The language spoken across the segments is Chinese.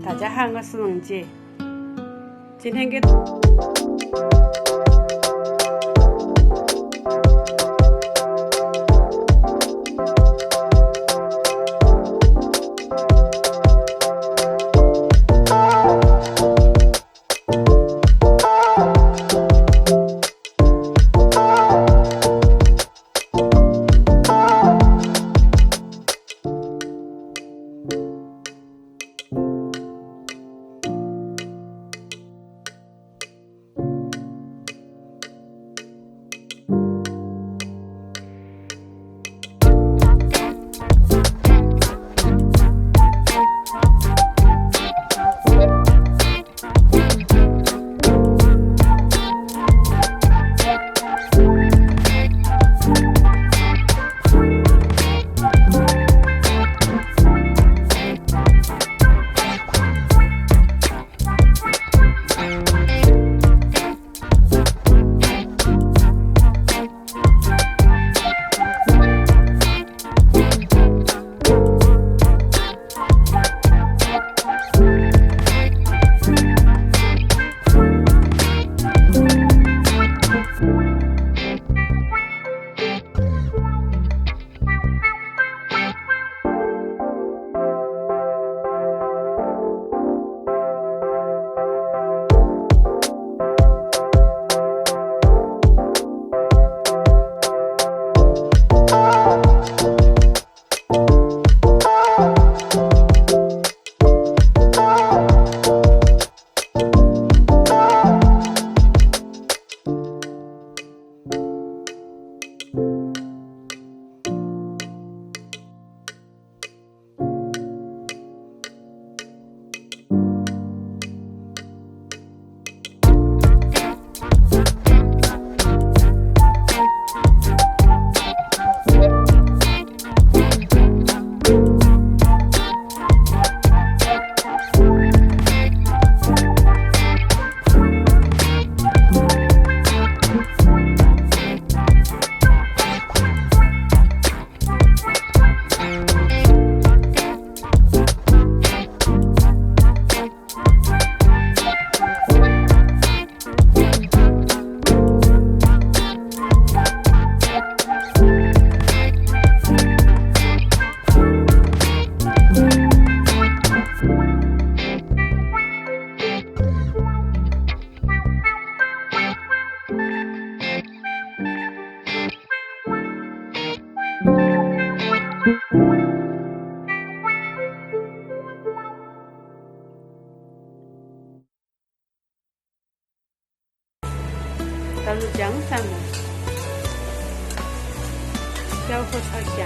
大家好，我是蓉姐，今天给倒入姜蒜末，小火炒香，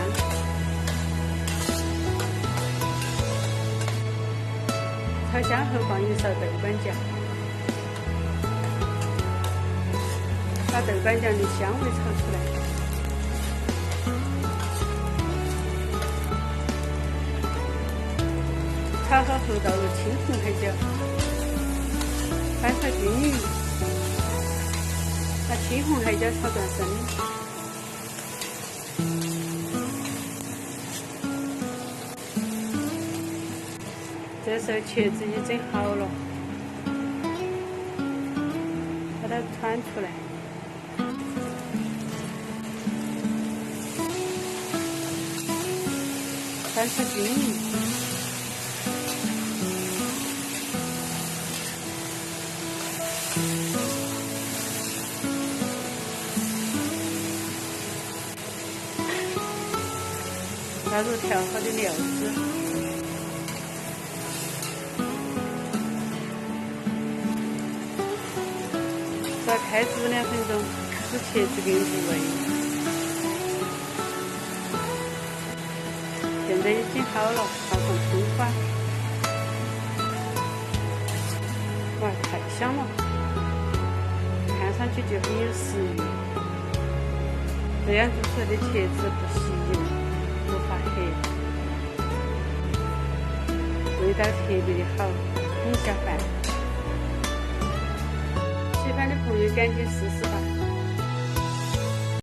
炒香后放一勺豆瓣酱，把豆瓣酱的香味炒出来。炒好后倒入青红海椒，翻炒均匀，把青红海椒炒断生。这时候茄子已整好了，把它穿出来，翻炒均匀。加入调好的料汁，再开煮2分钟，使茄子更入味。现在已经好了，放上葱花，哇，太香了，看上去就很有食欲。这样做出来的茄子不吸油，不发黑，味道特别的好，很下饭。喜欢的朋友赶紧试试吧。